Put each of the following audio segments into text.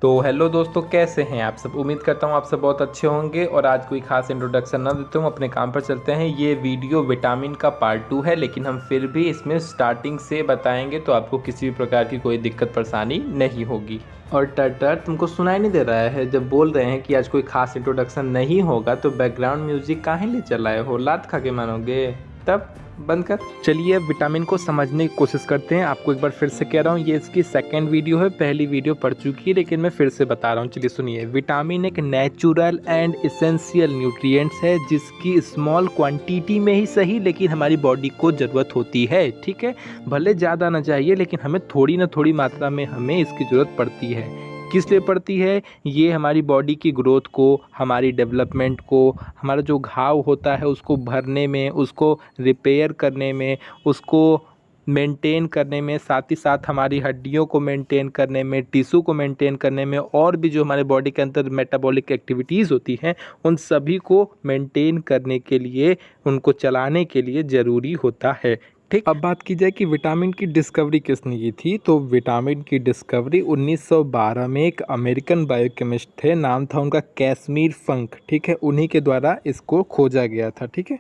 तो हेलो दोस्तों, कैसे हैं आप सब। उम्मीद करता हूँ आप सब बहुत अच्छे होंगे। और आज कोई खास इंट्रोडक्शन ना देते हूँ, अपने काम पर चलते हैं। ये वीडियो विटामिन का पार्ट 2 है, लेकिन हम फिर भी इसमें स्टार्टिंग से बताएंगे तो आपको किसी भी प्रकार की कोई दिक्कत परेशानी नहीं होगी। और टर तुमको सुनाई नहीं दे रहा है जब बोल रहे हैं कि आज कोई खास इंट्रोडक्शन नहीं होगा, तो बैकग्राउंड म्यूजिक काहे ले चलाए हो? लात खा के मानोगे? तब बंद कर। चलिए अब विटामिन को समझने की कोशिश करते हैं। आपको एक बार फिर से कह रहा हूँ, ये इसकी सेकंड वीडियो है। पहली वीडियो पढ़ चुकी है, लेकिन मैं फिर से बता रहा हूँ। चलिए सुनिए। विटामिन एक नेचुरल एंड इसेंशियल न्यूट्रिएंट्स है, जिसकी स्मॉल क्वांटिटी में ही सही, लेकिन हमारी बॉडी को ज़रूरत होती है। ठीक है, भले ज़्यादा ना चाहिए, लेकिन हमें थोड़ी ना थोड़ी मात्रा में हमें इसकी ज़रूरत पड़ती है। किस लिए पड़ती है? ये हमारी बॉडी की ग्रोथ को, हमारी डेवलपमेंट को, हमारा जो घाव होता है उसको भरने में, उसको रिपेयर करने में, उसको मेंटेन करने में, साथ ही साथ हमारी हड्डियों को मेंटेन करने में, टिश्यू को मेंटेन करने में, और भी जो हमारे बॉडी के अंदर मेटाबॉलिक एक्टिविटीज़ होती हैं उन सभी को मेंटेन करने के लिए, उनको चलाने के लिए ज़रूरी होता है। ठीक, अब बात की जाए कि विटामिन की डिस्कवरी किसने की थी, तो विटामिन की डिस्कवरी 1912 में एक अमेरिकन बायोकेमिस्ट थे, नाम था उनका कैसमीर फंक। ठीक है, उन्हीं के द्वारा इसको खोजा गया था। ठीक है,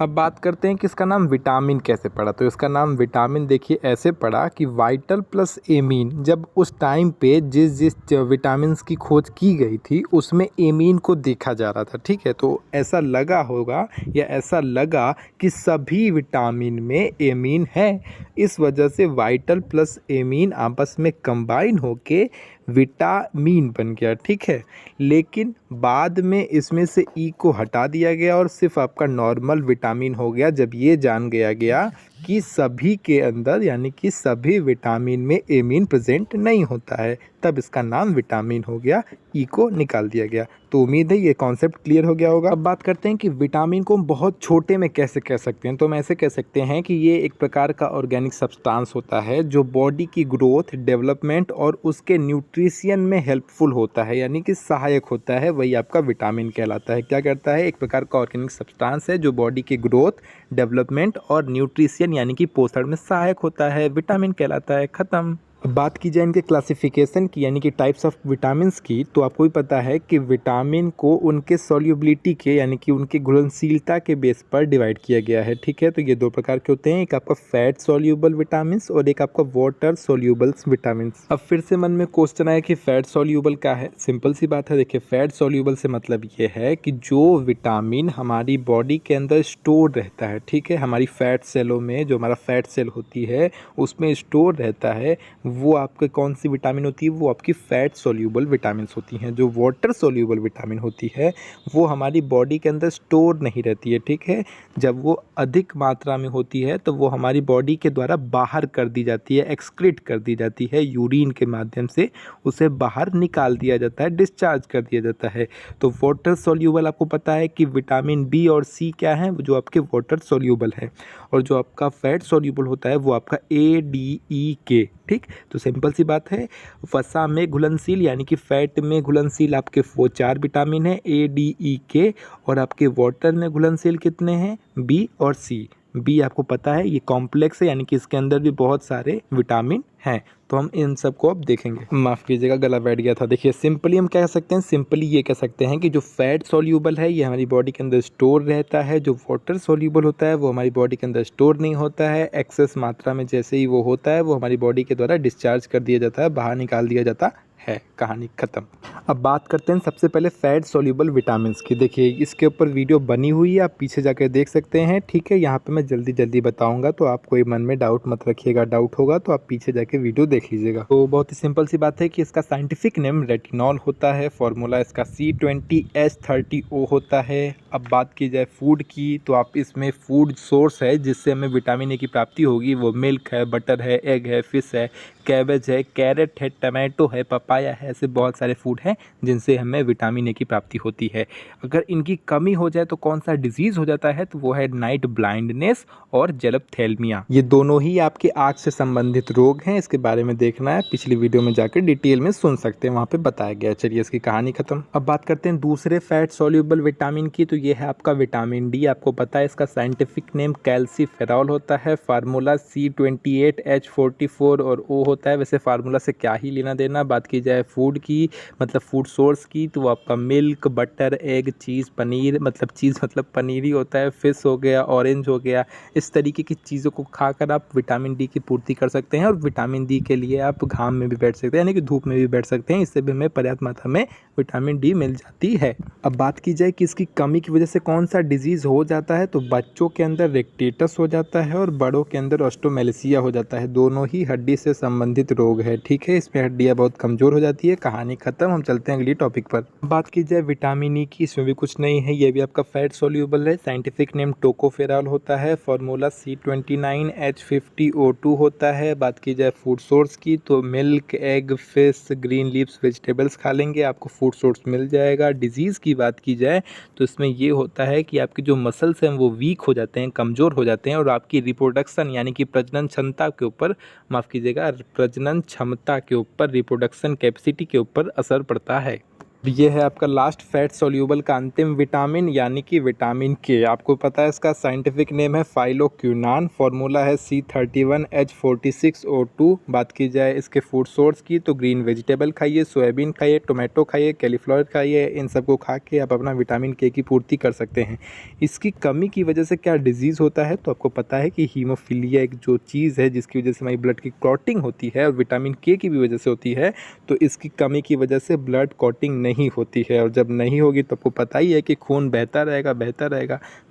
अब बात करते हैं कि इसका नाम विटामिन कैसे पड़ा। तो इसका नाम विटामिन देखिए ऐसे पड़ा कि वाइटल प्लस एमीन, जब उस टाइम पे जिस जिस विटामिन की खोज की गई थी उसमें एमीन को देखा जा रहा था। ठीक है, तो ऐसा लगा होगा या ऐसा लगा कि सभी विटामिन में एमीन है, इस वजह से वाइटल प्लस एमीन आपस में कंबाइन होके विटामिन बन गया। ठीक है, लेकिन बाद में इसमें से ई को हटा दिया गया और सिर्फ आपका नॉर्मल विटामिन हो गया, जब ये जान गया कि सभी के अंदर यानी कि सभी विटामिन में एमीन प्रेजेंट नहीं होता है, तब इसका नाम विटामिन हो गया, ई को निकाल दिया गया। तो उम्मीद है ये कॉन्सेप्ट क्लियर हो गया होगा। अब बात करते हैं कि विटामिन को हम बहुत छोटे में कैसे कह सकते हैं। तो हम ऐसे कह सकते हैं कि ये एक प्रकार का ऑर्गेनिक सब्सटेंस होता है जो बॉडी की ग्रोथ, डेवलपमेंट और उसके न्यूट्रिशन में हेल्पफुल होता है, यानी कि सहायक होता है। वही आपका विटामिन कहलाता है। क्या करता है? एक प्रकार का ऑर्गेनिक सब्सटेंस है जो बॉडी की ग्रोथ, डेवलपमेंट और न्यूट्रिशन यानी कि पोषण में सहायक होता है, विटामिन कहलाता है। खत्म। अब बात की जाए इनके क्लासिफिकेशन की यानी कि टाइप्स ऑफ विटामिन्स की, तो आपको भी पता है कि विटामिन को उनके सॉल्युबिलिटी के यानी कि उनके घुलनशीलता के बेस पर डिवाइड किया गया है। ठीक है, तो ये दो प्रकार के होते हैं, एक आपका फैट सॉल्युबल विटामिन्स और एक आपका वाटर सॉल्युबल विटामिन्स। अब फिर से मन में क्वेश्चन आया कि फैट सॉल्युबल क्या है। सिंपल सी बात है, देखिए फैट सॉल्युबल से मतलब ये है कि जो विटामिन हमारी बॉडी के अंदर स्टोर रहता है, ठीक है, हमारी फैट सेलों में जो हमारा फैट सेल होती है उसमें स्टोर रहता है, वो आपके कौन सी विटामिन होती है? वो आपकी फैट सॉल्युबल विटामिन्स होती हैं। जो वाटर सॉल्युबल विटामिन होती है वो हमारी बॉडी के अंदर स्टोर नहीं रहती है। ठीक है, जब वो अधिक मात्रा में होती है तो वो हमारी बॉडी के द्वारा बाहर कर दी जाती है, एक्सक्रीट कर दी जाती है, यूरिन के माध्यम से उसे बाहर निकाल दिया जाता है, डिस्चार्ज कर दिया जाता है। तो वाटर सॉल्युबल आपको पता है कि विटामिन बी और सी क्या है, जो आपके वाटर सॉल्युबल है, और जो आपका फैट सॉल्युबल होता है वो आपका ADE ठीक, तो सिंपल सी बात है, वसा में घुलनशील यानी कि फैट में घुलनशील आपके वो 4 विटामिन है ADE और आपके वाटर में घुलनशील कितने हैं? बी और सी। बी आपको पता है ये कॉम्प्लेक्स है, यानी कि इसके अंदर भी बहुत सारे विटामिन हैं। तो हम इन सब को अब देखेंगे। माफ़ कीजिएगा, गला बैठ गया था। देखिए सिंपली हम क्या कह सकते हैं, सिंपली ये कह सकते हैं कि जो फैट सॉल्युबल है ये हमारी बॉडी के अंदर स्टोर रहता है, जो वाटर सॉल्युबल होता है वो हमारी बॉडी के अंदर स्टोर नहीं होता है। एक्सेस मात्रा में जैसे ही वो होता है वो हमारी बॉडी के द्वारा डिस्चार्ज कर दिया जाता है, बाहर निकाल दिया जाता है। कहानी खत्म। अब बात करते हैं सबसे पहले फैट सॉल्युबल विटामिन्स की। देखिए इसके ऊपर वीडियो बनी हुई है, आप पीछे जाकर देख सकते हैं। ठीक है, यहाँ पे मैं जल्दी जल्दी बताऊंगा, तो आप कोई मन में डाउट मत रखिएगा। डाउट होगा तो आप पीछे जाके वीडियो देख लीजिएगा। तो बहुत ही सिंपल सी बात है कि इसका साइंटिफिक नेम रेटिनॉल होता है। फॉर्मूला इसका C20H30O होता है। अब बात की जाए फूड की, तो आप इसमें फूड सोर्स है जिससे हमें विटामिन ए की प्राप्ति होगी, वो मिल्क है, बटर है, एग है, फिश है, कैबेज है, कैरेट है, टमाटो है, पपाया है, ऐसे बहुत सारे फूड हैं जिनसे हमें विटामिन ए की प्राप्ति होती है। अगर इनकी कमी हो जाए तो कौन सा डिजीज़ हो जाता है, तो वो है नाइट ब्लाइंडनेस और जेलप्थेल्मिया। ये दोनों ही आपके आँख से संबंधित रोग हैं। इसके बारे में देखना है पिछली वीडियो में जाकर डिटेल में सुन सकते हैं, वहाँ पे बताया गया है। चलिए इसकी कहानी खत्म। अब बात करते हैं दूसरे फैट सॉल्युबल विटामिन की, तो ये है आपका विटामिन डी। आपको पता है इसका साइंटिफिक नेम कैल्सीफेरॉल होता है, फार्मूला C28H44 और O होता है। वैसे फार्मूला से क्या ही लेना देना। बात की जाए फूड की, मतलब फूड सोर्स की, तो वो आपका मिल्क, बटर, एग, चीज़, पनीर, मतलब चीज़ मतलब पनीर ही होता है, फिश हो गया, ऑरेंज हो गया, इस तरीके की चीज़ों को खाकर आप विटामिन डी की पूर्ति कर सकते हैं। और विटामिन डी के लिए आप घाम में भी बैठ सकते हैं, यानी कि धूप में भी बैठ सकते हैं। इससे भी हमें पर्याप्त मात्रा में विटामिन डी मिल जाती है। अब बात की जाए कि इसकी कमी की वजह से कौन सा डिजीज़ हो जाता है, तो बच्चों के अंदर रेक्टेटस हो जाता है और बड़ों के अंदर ऑस्टोमेलिसिया हो जाता है। दोनों ही हड्डी से संबंधित रोग है, ठीक है। इसमें हड्डियाँ बहुत कमज़ोर हो जाती है। कहानी खत्म। हम चलते हैं अगली टॉपिक पर। बात की जाए विटामिन ई की, इसमें भी कुछ नहीं है, ये भी आपका फैट सोल्यूबल है। साइंटिफिक नेम टोकोफेरॉल होता है, फार्मूला C29H50O2 होता है। बात की जाए फूड सोर्स की, तो milk, egg, fish, green leaves, vegetables खा लेंगे, आपको फूड सोर्स मिल जाएगा। डिजीज़ की बात की जाए तो इसमें ये होता है कि आपके जो मसल्स हैं वो वीक हो जाते हैं, कमज़ोर हो जाते हैं, और आपकी रिप्रोडक्शन यानी कि प्रजनन क्षमता के ऊपर, माफ़ कीजिएगा, प्रजनन क्षमता के ऊपर, रिप्रोडक्शन कैपेसिटी के ऊपर असर पड़ता है। ये है आपका लास्ट फैट सोल्यूबल का अंतिम विटामिन, यानी कि विटामिन के। आपको पता है इसका साइंटिफिक नेम है फाइलोक्विनान, फार्मूला है C31H46O2। बात की जाए इसके फूड सोर्स की, तो ग्रीन वेजिटेबल खाइए, सोयाबीन खाइए, टोमेटो खाइए, कैलीफ्लावर खाइए। इन सबको खा के आप अपना विटामिन के की पूर्ति कर सकते हैं। इसकी कमी की वजह से क्या डिजीज़ होता है, तो आपको पता है कि हीमोफीलिया एक जो चीज़ है जिसकी वजह से हमारी ब्लड की क्लॉटिंग होती है, और विटामिन के की भी वजह से होती है। तो इसकी कमी की वजह से ब्लड क्लॉटिंग नहीं होती है, और जब नहीं होगी तो आपको पता ही है कि खून बहता रहेगा।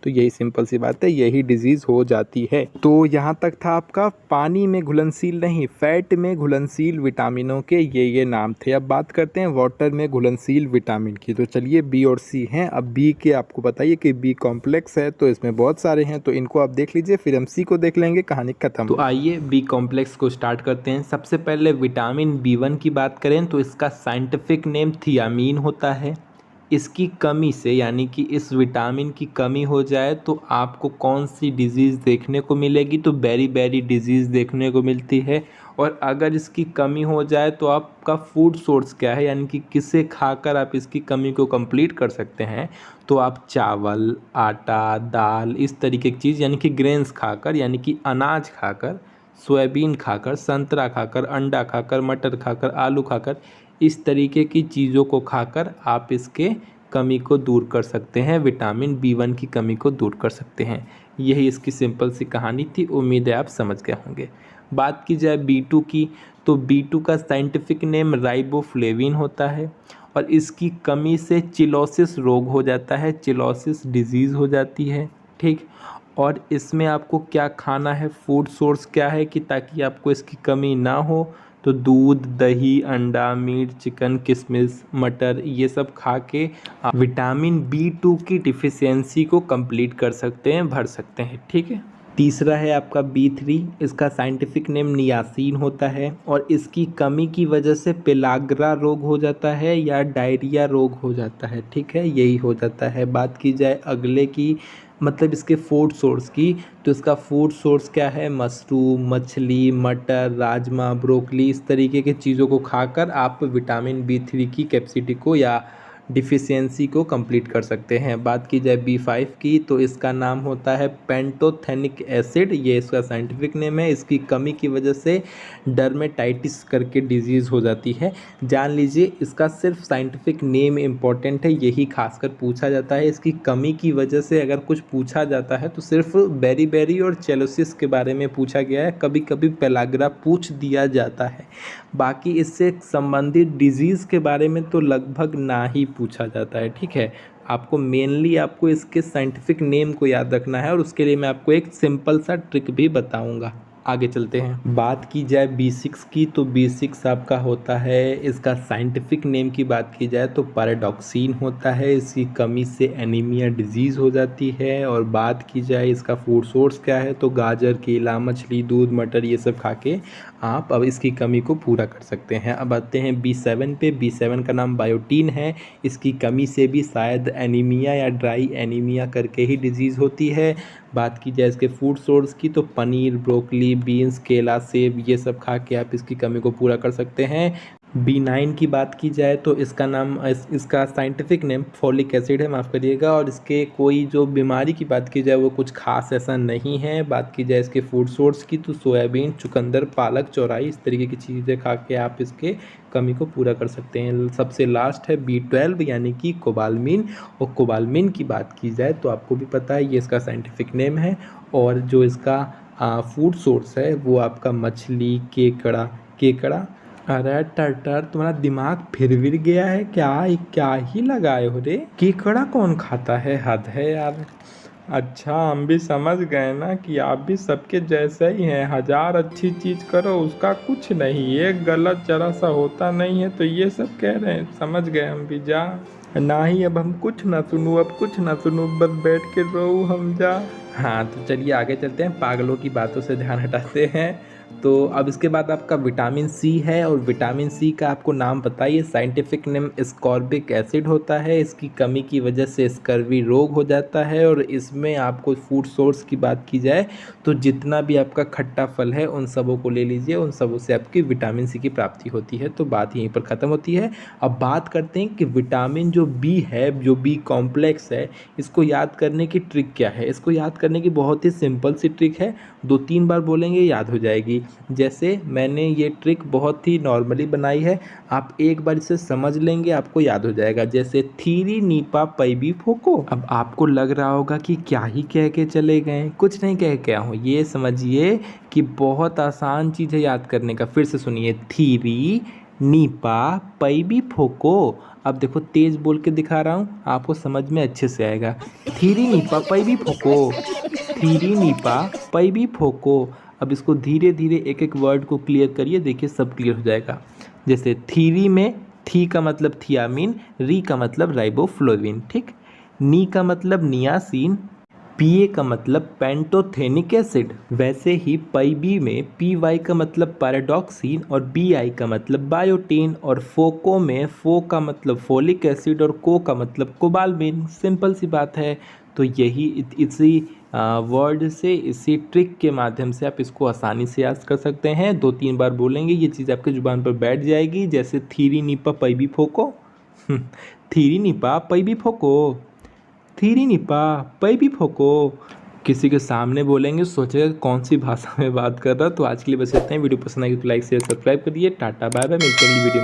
तो यही सिंपल सी बात है, यही डिजीज़ हो जाती है। तो यहाँ तक था आपका पानी में घुलनशील नहीं, फैट में घुलनशील विटामिनों के ये नाम थे। अब बात करते हैं वाटर में घुलनशील विटामिन की। तो चलिए बी और सी हैं। अब बी के आपको बताइए कि बी कॉम्प्लेक्स है, तो इसमें बहुत सारे हैं, तो इनको आप देख लीजिए, फिर हम सी को देख लेंगे। कहानी खत्म। तो आइए बी कॉम्प्लेक्स को स्टार्ट करते हैं। सबसे पहले विटामिन B1 की बात करें तो इसका साइंटिफिक नेम थियामीन होता है। इसकी कमी से, यानी कि इस विटामिन की कमी हो जाए तो आपको कौन सी डिजीज़ देखने को मिलेगी, तो बेरी डिजीज़ देखने को मिलती है। और अगर इसकी कमी हो जाए तो आपका फूड सोर्स क्या है, यानी कि किसे खाकर आप इसकी कमी को कंप्लीट कर सकते हैं, तो आप चावल, आटा, दाल, इस तरीके की चीज़, यानी कि ग्रेन्स खाकर, यानी कि अनाज खाकर, सोयाबीन खाकर, संतरा खाकर, अंडा खाकर, मटर खाकर, आलू खाकर, इस तरीके की चीज़ों को खाकर आप इसके कमी को दूर कर सकते हैं, विटामिन B1 की कमी को दूर कर सकते हैं। यही इसकी सिंपल सी कहानी थी। उम्मीद है आप समझ गए होंगे। बात की जाए B2 की, तो B2 का साइंटिफिक नेम राइबोफ्लेविन होता है, और इसकी कमी से चिलोसिस रोग हो जाता है, चिलोसिस डिजीज़ हो जाती है, ठीक। और इसमें आपको क्या खाना है, फूड सोर्स क्या है कि ताकि आपको इसकी कमी ना हो, तो दूध, दही, अंडा, मीट, चिकन, किशमिश, मटर, ये सब खा के आप विटामिन B2 की डिफिशियंसी को कंप्लीट कर सकते हैं, भर सकते हैं, ठीक है। तीसरा है आपका B3, इसका साइंटिफिक नेम नियासिन होता है, और इसकी कमी की वजह से पेलाग्रा रोग हो जाता है या डायरिया रोग हो जाता है, ठीक है, यही हो जाता है। बात की जाए अगले की, मतलब इसके फूड सोर्स की, तो इसका फूड सोर्स क्या है, मशरूम, मछली, मटर, राजमा, ब्रोकली, इस तरीके की चीज़ों को खाकर आप विटामिन B3 की कैपेसिटी को या डिफिशियंसी को कंप्लीट कर सकते हैं। बात की जाए B5 की, तो इसका नाम होता है पेंटोथेनिक एसिड, ये इसका साइंटिफिक नेम है। इसकी कमी की वजह से डर्मेटाइटिस करके डिजीज़ हो जाती है। जान लीजिए, इसका सिर्फ साइंटिफिक नेम इम्पॉर्टेंट है, यही खासकर पूछा जाता है। इसकी कमी की वजह से अगर कुछ पूछा जाता है तो सिर्फ बेरी और चेलोसिस के बारे में पूछा गया है, कभी कभी पेलाग्रा पूछ दिया जाता है। बाकी इससे संबंधित डिजीज़ के बारे में तो लगभग ना ही पूछा जाता है, ठीक है। आपको मेनली इसके साइंटिफिक नेम को याद रखना है, और उसके लिए मैं आपको एक सिंपल सा ट्रिक भी बताऊंगा। आगे चलते हैं। बात की जाए B6 की तो B6 आपका होता है, इसका साइंटिफिक नेम की बात की जाए तो पैराडॉक्सिन होता है। इसकी कमी से एनीमिया डिजीज़ हो जाती है। और बात की जाए इसका फूड सोर्स क्या है तो गाजर, केला, मछली, दूध, मटर ये सब खा के आप अब इसकी कमी को पूरा कर सकते हैं। अब आते हैं B7 पे। B7 का नाम बायोटीन है। इसकी कमी से भी शायद एनीमिया या ड्राई एनीमिया करके ही डिजीज़ होती है। बात की जाए इसके फूड सोर्स की तो पनीर, ब्रोकली, बीन्स, केला, सेब ये सब खा के आप इसकी कमी को पूरा कर सकते हैं। B9 की बात की जाए तो इसका साइंटिफिक नेम फॉलिक एसिड है, माफ़ करिएगा। और इसके कोई जो बीमारी की बात की जाए वो कुछ खास ऐसा नहीं है। बात की जाए इसके फूड सोर्स की तो सोयाबीन, चुकंदर, पालक, चौराई इस तरीके की चीज़ें खा के आप इसके कमी को पूरा कर सकते हैं। सबसे लास्ट है B12 यानी कि कोबालमिन। और कोबालमिन की बात की जाए तो आपको भी पता है ये इसका साइंटिफिक नेम है। और जो इसका फूड सोर्स है वो आपका मछली, केकड़ा। अरे टर्टर, तुम्हारा दिमाग फिर गया है क्या? ये क्या ही लगाए हो रे? केकड़ा कौन खाता है? हद है यार। अच्छा, हम भी समझ गए ना कि आप भी सबके जैसे ही हैं। हजार अच्छी चीज़ करो उसका कुछ नहीं, एक गलत जरा सा होता नहीं है तो ये सब कह रहे हैं। समझ गए हम भी। जा ना ही, अब हम कुछ ना सुनूँ, अब कुछ ना सुनूँ, बस बैठ के रो हम। जा। हाँ तो चलिए आगे चलते हैं, पागलों की बातों से ध्यान हटाते हैं। तो अब इसके बाद आपका विटामिन सी है। और विटामिन सी का आपको नाम बताइए। साइंटिफिक नेम स्कॉर्बिक एसिड होता है। इसकी कमी की वजह से स्कर्वी रोग हो जाता है। और इसमें आपको फूड सोर्स की बात की जाए तो जितना भी आपका खट्टा फल है उन सबों को ले लीजिए, उन सबों से आपकी विटामिन सी की प्राप्ति होती है। तो बात यहीं पर ख़त्म होती है। अब बात करते हैं कि विटामिन जो बी है, जो बी कॉम्प्लेक्स है, इसको याद करने की ट्रिक क्या है। इसको याद करने की बहुत ही सिंपल सी ट्रिक है, 2-3 बार बोलेंगे याद हो जाएगी। जैसे मैंने ये ट्रिक बहुत ही नॉर्मली बनाई है, आप एक बार इसे समझ लेंगे आपको याद हो जाएगा। जैसे थीरी नीपा पैबी फोको। अब आपको लग रहा होगा कि क्या ही कह के चले गए, कुछ नहीं कह के हूँ। ये समझिए कि बहुत आसान चीज़ है याद करने का। फिर से सुनिए, थीरी नीपा पैबी फोको। अब देखो तेज बोल के दिखा रहा हूँ, आपको समझ में अच्छे से आएगा। Theory Nipah पैबी फोको, theory Nipah पैबी फोको। अब इसको धीरे धीरे एक एक वर्ड को क्लियर करिए, देखिए सब क्लियर हो जाएगा। जैसे थीरी में थी का मतलब थियामिन, री का मतलब राइबोफ्लोविन, ठीक। नी का मतलब नियासिन, पीए का मतलब पेंटोथेनिक एसिड। वैसे ही पीबी में पी वाई का मतलब पैराडॉक्सिन और बी आई का मतलब बायोटीन। और फोको में फो का मतलब फोलिक एसिड और को का मतलब कोबालमिन। सिंपल सी बात है। तो यही इसी वर्ड से, इसी ट्रिक के माध्यम से आप इसको आसानी से याद कर सकते हैं। 2-3 बार बोलेंगे ये चीज़ आपके जुबान पर बैठ जाएगी। जैसे theory Nipah पैबी फोको, theory Nipah पैबी फोको, theory Nipah पैबी फोको। किसी के सामने बोलेंगे सोचेगा कौन सी भाषा में बात कर रहा। तो आज के लिए बस इतना ही। वीडियो पसंद आएगी तो लाइक शेयर सब्सक्राइब करिए। टाटा बाय बाय, मिलते हैं अगली वीडियो में।